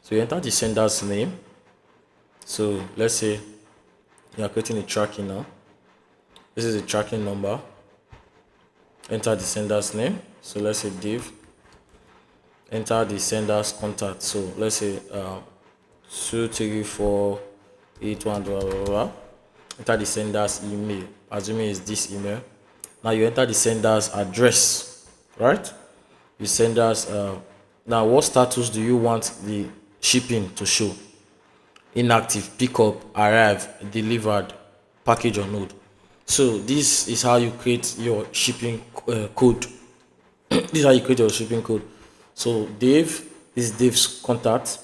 So you enter the sender's name. So let's say you are creating a tracking now. This is a tracking number. Enter the sender's name. So let's say div. Enter the sender's contact. So let's say 23481 blah blah blah. Enter the sender's email. Assuming it's this email. Now you enter the sender's address, right? The sender's now what status do you want the shipping to show? Inactive, pickup, arrive, delivered, package on hold. So this is how you create your shipping code. This is how you create your shipping code. So Dave, this is Dave's contact.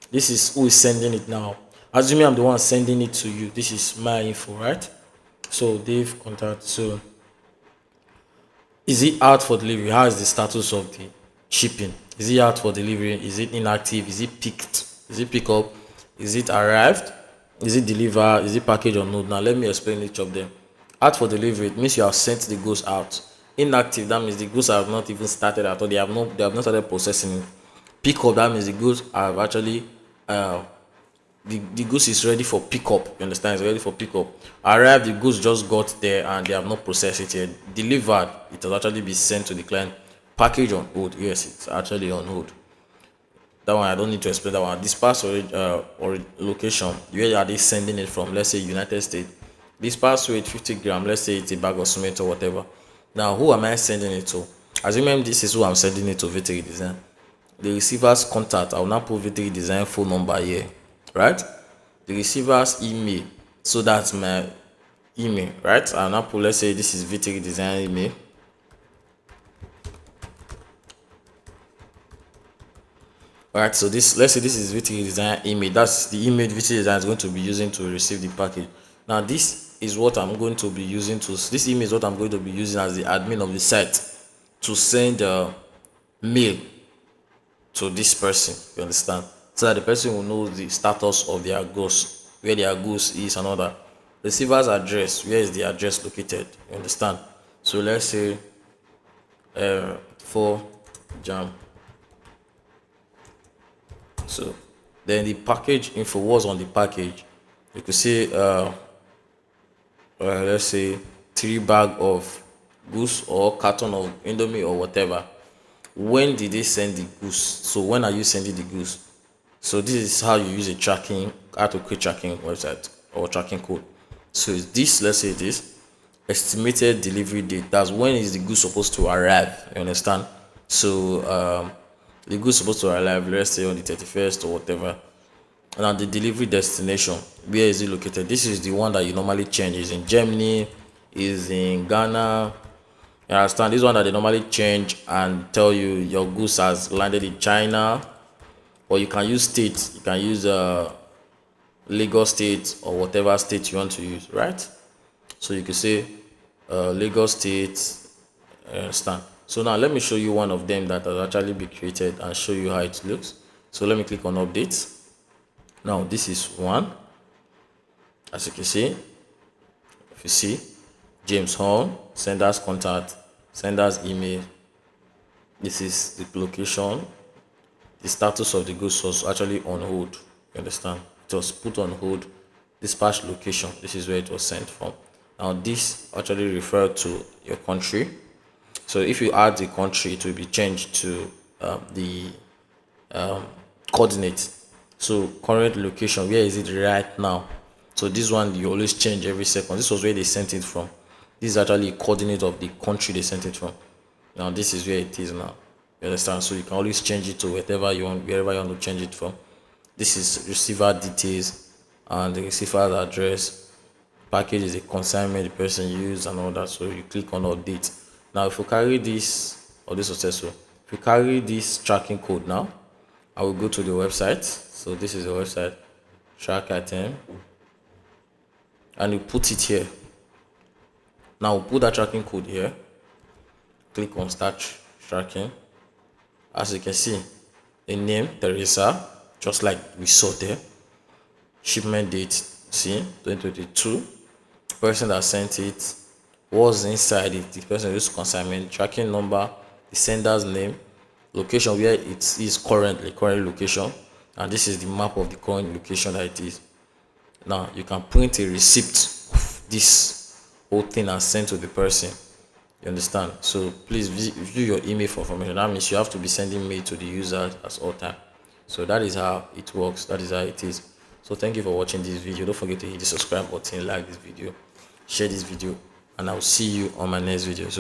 This is who is sending it now. Assuming I'm the one sending it to you. This is my info, right? So Dave contact. So is it out for delivery? How is the status of the shipping? Is it out for delivery? Is it inactive? Is it picked? Is it pick up? Is it arrived? Is it delivered? Is it package or not? Now let me explain each of them. Out for delivery, it means you have sent the goods out. Inactive, that means the goods have not even started at all. They have not started processing it. Pick up, that means the goods have actually the goods is ready for pickup. You understand? It's ready for pickup. Arrived, the goods just got there and they have not processed it yet. Delivered, it has actually been sent to the client. Package on hold, yes, it's actually on hold. That one I don't need to explain that one. Dispatch or location, where are they sending it from? Let's say United States. Dispatch weight 50 grams. Let's say it's a bag of cement or whatever. Now who am I sending it to? Assuming this is who I'm sending it to, V3 Design. The receiver's contact, I will now put V3 Design phone number here, right? The receiver's email, so that's my email, right? I'll now put, let's say this is V3 Design email. Alright, so this, let's say this is V3 Design email. That's the email V3 Design is going to be using to receive the package. Now this is what I'm going to be using to, this email is what I'm going to be using as the admin of the site to send a mail to this person, you understand? So that the person will know the status of their goods, where their goods is and all that. Receiver's address, where is the address located, you understand? So let's say 4 jam. So then the package info was on the package. You could say let's say 3 bag of goose or carton of indomie or whatever. When did they send the goose? So when are you sending the goose? So this is how you use a tracking, how to create tracking website or tracking code. So is this, let's say this estimated delivery date. That's when is the goose supposed to arrive. You understand? So the goods supposed to arrive, let's say on the 31st or whatever. And the delivery destination, where is it located? This is the one that you normally change. Is in Germany, is in Ghana. You understand? This one that they normally change and tell you your goods has landed in China, or you can use state. You can use Lagos state or whatever state you want to use, right? So you can say Lagos state. You understand? So now let me show you one of them that has actually been created and show you how it looks. So let me click on updates. Now this is one. As you can see, if you see, James Horn, sender's contact, sender's email. This is the location. The status of the goods was actually on hold. You understand? It was put on hold. Dispatch location. This is where it was sent from. Now this actually referred to your country. So if you add the country, it will be changed to the coordinate. So current location, where is it right now? So this one you always change every second. This was where they sent it from. This is actually a coordinate of the country they sent it from. Now this is where it is now. You understand? So you can always change it to whatever you want, wherever you want to change it from. This is receiver details and the receiver's address. Package is a consignment the person used and all that. So you click on update. Now if you carry this, or this successful, if you carry this tracking code now, I will go to the website. So this is the website, track item, and you put it here. Now we'll put that tracking code here. Click on start tracking. As you can see, the name Teresa, just like we saw there. Shipment date, see, 2022. Person that sent it was inside it. The person used consignment, tracking number, the sender's name, location where it is current location, and this is the map of the current location that it is. Now you can print a receipt of this whole thing and send to the person. You understand? So please view your email for information. That means you have to be sending mail to the user at all time. So that is how it works. That is how it is. So thank you for watching this video. Don't forget to hit the subscribe button, like this video, share this video, and I'll see you on my next video. So